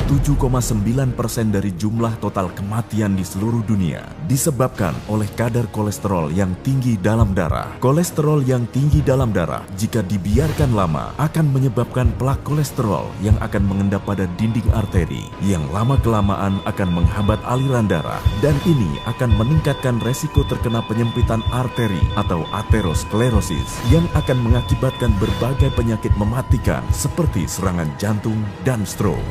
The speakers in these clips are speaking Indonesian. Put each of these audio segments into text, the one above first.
7,9% dari jumlah total kematian di seluruh dunia disebabkan oleh kadar kolesterol yang tinggi dalam darah. Kolesterol yang tinggi dalam darah jika dibiarkan lama akan menyebabkan plak kolesterol yang akan mengendap pada dinding arteri yang lama-kelamaan akan menghambat aliran darah, dan ini akan meningkatkan resiko terkena penyempitan arteri atau aterosklerosis yang akan mengakibatkan berbagai penyakit mematikan seperti serangan jantung dan stroke.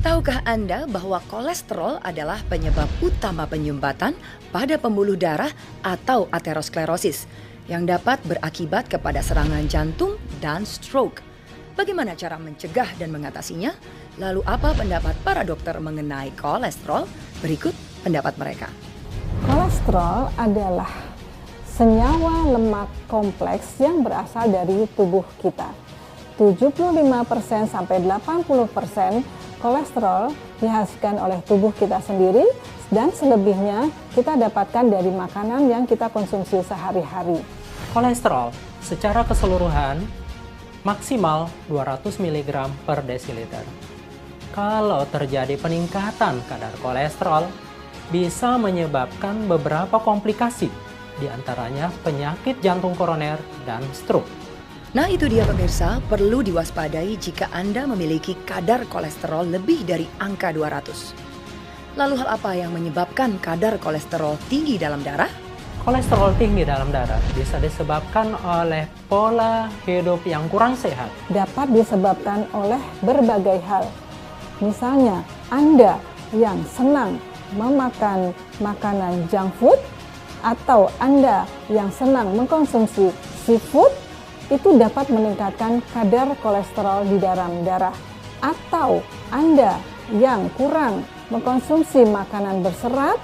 Tahukah Anda bahwa kolesterol adalah penyebab utama penyumbatan pada pembuluh darah atau aterosklerosis yang dapat berakibat kepada serangan jantung dan stroke? Bagaimana cara mencegah dan mengatasinya? Lalu apa pendapat para dokter mengenai kolesterol? Berikut pendapat mereka. Kolesterol adalah senyawa lemak kompleks yang berasal dari tubuh kita. 75% sampai 80% kolesterol dihasilkan oleh tubuh kita sendiri, dan selebihnya kita dapatkan dari makanan yang kita konsumsi sehari-hari. Kolesterol secara keseluruhan maksimal 200 mg per desiliter. Kalau terjadi peningkatan kadar kolesterol, bisa menyebabkan beberapa komplikasi, diantaranya penyakit jantung koroner dan stroke. Nah itu dia pemirsa, perlu diwaspadai jika Anda memiliki kadar kolesterol lebih dari angka 200. Lalu hal apa yang menyebabkan kadar kolesterol tinggi dalam darah? Kolesterol tinggi dalam darah bisa disebabkan oleh pola hidup yang kurang sehat. Dapat disebabkan oleh berbagai hal. Misalnya, Anda yang senang memakan makanan junk food, atau Anda yang senang mengkonsumsi seafood, itu dapat meningkatkan kadar kolesterol di dalam darah. Atau Anda yang kurang mengkonsumsi makanan berserat,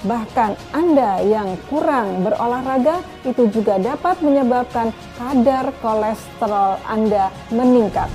bahkan Anda yang kurang berolahraga, itu juga dapat menyebabkan kadar kolesterol Anda meningkat.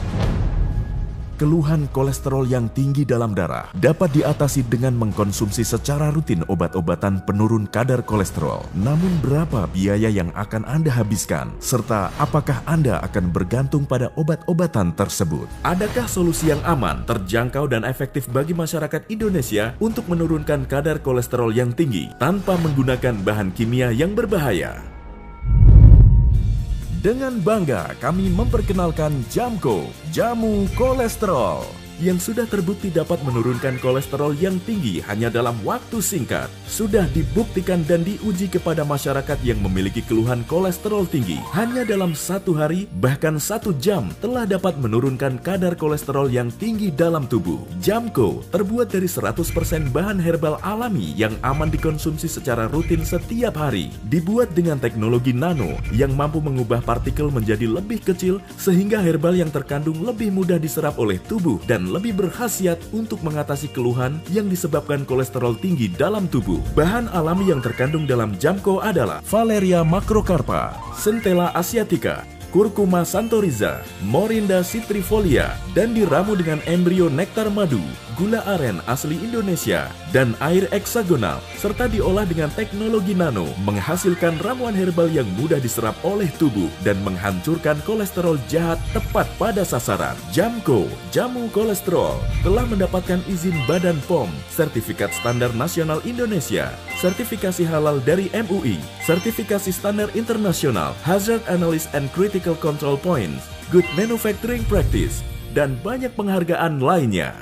Keluhan kolesterol yang tinggi dalam darah dapat diatasi dengan mengkonsumsi secara rutin obat-obatan penurun kadar kolesterol. Namun berapa biaya yang akan Anda habiskan? Serta apakah Anda akan bergantung pada obat-obatan tersebut? Adakah solusi yang aman, terjangkau dan efektif bagi masyarakat Indonesia untuk menurunkan kadar kolesterol yang tinggi tanpa menggunakan bahan kimia yang berbahaya? Dengan bangga kami memperkenalkan Jamco, jamu kolesterol, yang sudah terbukti dapat menurunkan kolesterol yang tinggi hanya dalam waktu singkat. Sudah dibuktikan dan diuji kepada masyarakat yang memiliki keluhan kolesterol tinggi. Hanya dalam 1 hari, bahkan 1 jam, telah dapat menurunkan kadar kolesterol yang tinggi dalam tubuh. Jamco terbuat dari 100% bahan herbal alami yang aman dikonsumsi secara rutin setiap hari. Dibuat dengan teknologi nano yang mampu mengubah partikel menjadi lebih kecil sehingga herbal yang terkandung lebih mudah diserap oleh tubuh dan lebih berkhasiat untuk mengatasi keluhan yang disebabkan kolesterol tinggi dalam tubuh. Bahan alami yang terkandung dalam Jamco adalah Valeria macrocarpa, Centella asiatica, Curcuma santoriza, Morinda citrifolia, dan diramu dengan embrio nektar madu, gula aren asli Indonesia, dan air heksagonal, serta diolah dengan teknologi nano, menghasilkan ramuan herbal yang mudah diserap oleh tubuh dan menghancurkan kolesterol jahat tepat pada sasaran. Jamco, jamu kolesterol, telah mendapatkan izin Badan POM, Sertifikat Standar Nasional Indonesia, sertifikasi halal dari MUI, sertifikasi standar internasional, Hazard Analysis and Critical Control Points, Good Manufacturing Practice, dan banyak penghargaan lainnya.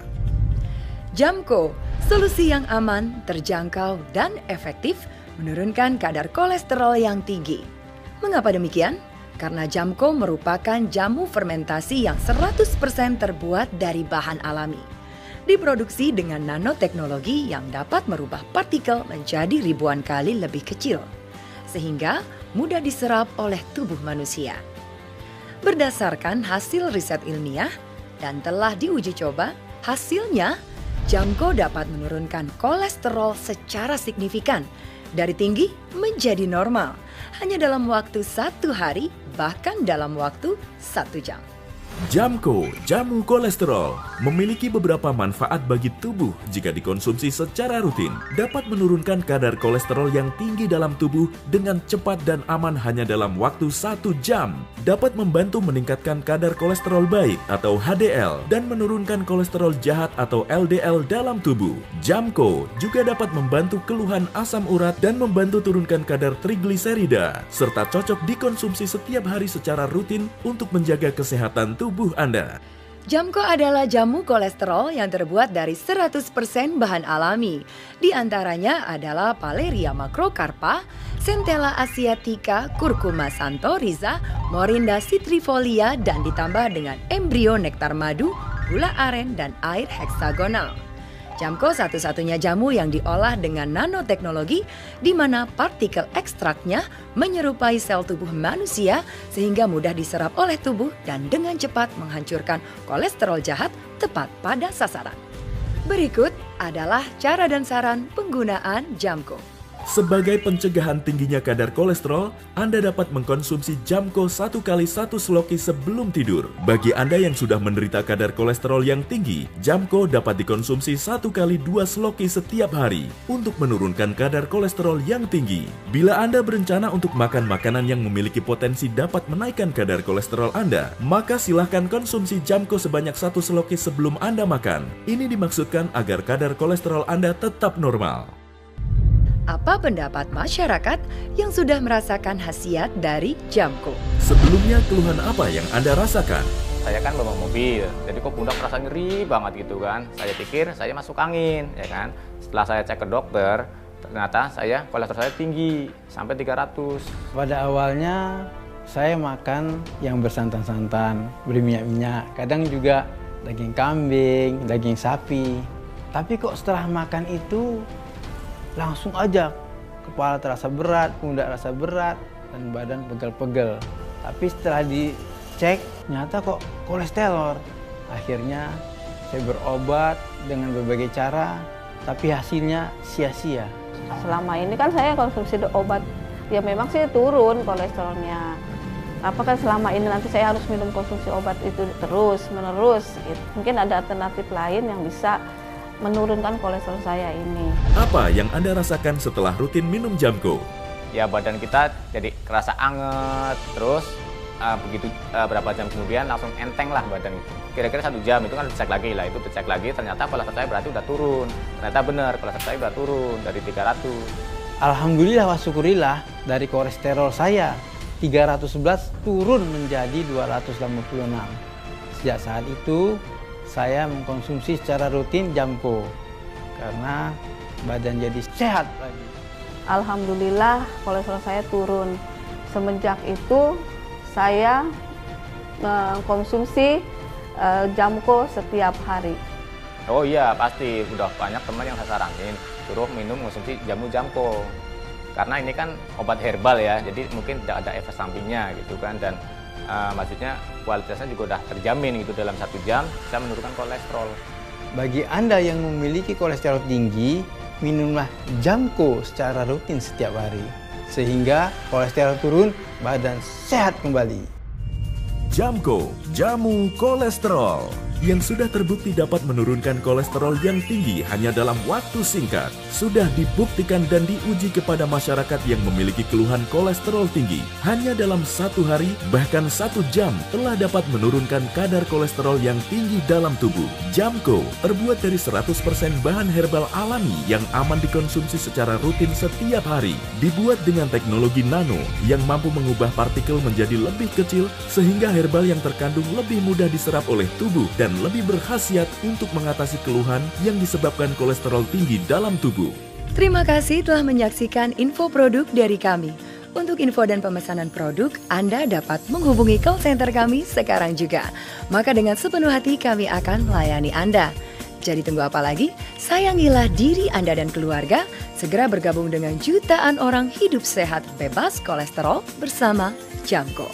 Jamco, solusi yang aman, terjangkau, dan efektif menurunkan kadar kolesterol yang tinggi. Mengapa demikian? Karena Jamco merupakan jamu fermentasi yang 100% terbuat dari bahan alami. Diproduksi dengan nanoteknologi yang dapat merubah partikel menjadi ribuan kali lebih kecil, sehingga mudah diserap oleh tubuh manusia. Berdasarkan hasil riset ilmiah dan telah diuji coba, hasilnya Jamco dapat menurunkan kolesterol secara signifikan dari tinggi menjadi normal hanya dalam waktu 1 hari, bahkan dalam waktu 1 jam. Jamko, jamu kolesterol, memiliki beberapa manfaat bagi tubuh jika dikonsumsi secara rutin. Dapat menurunkan kadar kolesterol yang tinggi dalam tubuh dengan cepat dan aman hanya dalam waktu 1 jam. Dapat membantu meningkatkan kadar kolesterol baik atau HDL dan menurunkan kolesterol jahat atau LDL dalam tubuh. Jamko juga dapat membantu keluhan asam urat dan membantu turunkan kadar trigliserida, serta cocok dikonsumsi setiap hari secara rutin untuk menjaga kesehatan tubuh Anda. Jamko adalah jamu kolesterol yang terbuat dari 100% bahan alami. Di antaranya adalah Paleria macrocarpa, Centella asiatica, Curcuma santoriza, Morinda citrifolia, dan ditambah dengan embrio nektar madu, gula aren, dan air heksagonal. Jamko satu-satunya jamu yang diolah dengan nanoteknologi di mana partikel ekstraknya menyerupai sel tubuh manusia sehingga mudah diserap oleh tubuh dan dengan cepat menghancurkan kolesterol jahat tepat pada sasaran. Berikut adalah cara dan saran penggunaan Jamko. Sebagai pencegahan tingginya kadar kolesterol, Anda dapat mengkonsumsi Jamko 1 kali 1 sloki sebelum tidur. Bagi Anda yang sudah menderita kadar kolesterol yang tinggi, Jamko dapat dikonsumsi 1 kali 2 sloki setiap hari untuk menurunkan kadar kolesterol yang tinggi. Bila Anda berencana untuk makan makanan yang memiliki potensi dapat menaikkan kadar kolesterol Anda, maka silahkan konsumsi Jamko sebanyak 1 sloki sebelum Anda makan. Ini dimaksudkan agar kadar kolesterol Anda tetap normal. Apa pendapat masyarakat yang sudah merasakan khasiat dari Jamko? Sebelumnya, keluhan apa yang Anda rasakan? Saya kan bawa mobil, jadi kok pundak merasa nyeri banget gitu kan. Saya pikir saya masuk angin, ya kan. Setelah saya cek ke dokter, ternyata kolesterol saya tinggi, sampai 300. Pada awalnya, saya makan yang bersantan-santan, berminyak-minyak. Kadang juga daging kambing, daging sapi. Tapi kok setelah makan itu, langsung aja kepala terasa berat, pundak terasa berat, dan badan pegel-pegel. Tapi setelah dicek, ternyata kok kolesterol. Akhirnya saya berobat dengan berbagai cara, tapi hasilnya sia-sia. Selama ini kan saya konsumsi obat, ya memang sih turun kolesterolnya. Apakah selama ini nanti saya harus minum konsumsi obat itu terus-menerus? Mungkin ada alternatif lain yang bisa menurunkan kolesterol saya ini. Apa yang Anda rasakan setelah rutin minum Jamko? Ya badan kita jadi kerasa anget, terus begitu berapa jam kemudian langsung enteng lah badan itu. Kira-kira 1 jam itu kan dicek lagi lah, itu dicek lagi ternyata kolesterol saya berarti udah turun. Ternyata benar kolesterol saya udah turun dari 300. Alhamdulillah wa syukurillah, dari kolesterol saya 311 turun menjadi 286. Sejak saat itu saya mengkonsumsi secara rutin Jamko karena badan jadi sehat lagi. Alhamdulillah kolesterol saya turun. Semenjak itu saya mengkonsumsi Jamko setiap hari. Oh iya pasti, udah banyak teman yang saya saranin suruh minum konsumsi jamu Jamko. Karena ini kan obat herbal ya, jadi mungkin tidak ada efek sampingnya gitu kan, dan maksudnya kualitasnya juga udah terjamin gitu, dalam 1 jam bisa menurunkan kolesterol. Bagi Anda yang memiliki kolesterol tinggi, minumlah Jamko secara rutin setiap hari sehingga kolesterol turun, badan sehat kembali. Jamko, jamu kolesterol yang sudah terbukti dapat menurunkan kolesterol yang tinggi hanya dalam waktu singkat. Sudah dibuktikan dan diuji kepada masyarakat yang memiliki keluhan kolesterol tinggi. Hanya dalam 1 hari, bahkan 1 jam telah dapat menurunkan kadar kolesterol yang tinggi dalam tubuh. Jamko terbuat dari 100% bahan herbal alami yang aman dikonsumsi secara rutin setiap hari. Dibuat dengan teknologi nano yang mampu mengubah partikel menjadi lebih kecil sehingga herbal yang terkandung lebih mudah diserap oleh tubuh dan lebih berkhasiat untuk mengatasi keluhan yang disebabkan kolesterol tinggi dalam tubuh. Terima kasih telah menyaksikan info produk dari kami. Untuk info dan pemesanan produk, Anda dapat menghubungi call center kami sekarang juga. Maka dengan sepenuh hati kami akan melayani Anda. Jadi tunggu apa lagi? Sayangilah diri Anda dan keluarga. Segera bergabung dengan jutaan orang hidup sehat bebas kolesterol bersama Jamko.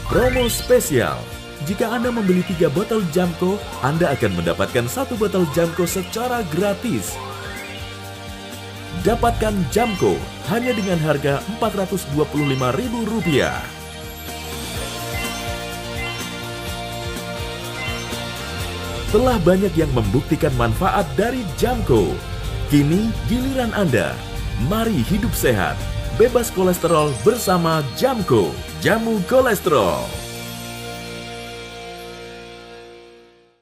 Promo spesial. Jika Anda membeli 3 botol Jamko, Anda akan mendapatkan 1 botol Jamko secara gratis. Dapatkan Jamko hanya dengan harga Rp425.000. Telah banyak yang membuktikan manfaat dari Jamko. Kini giliran Anda. Mari hidup sehat, bebas kolesterol bersama Jamko, jamu kolesterol.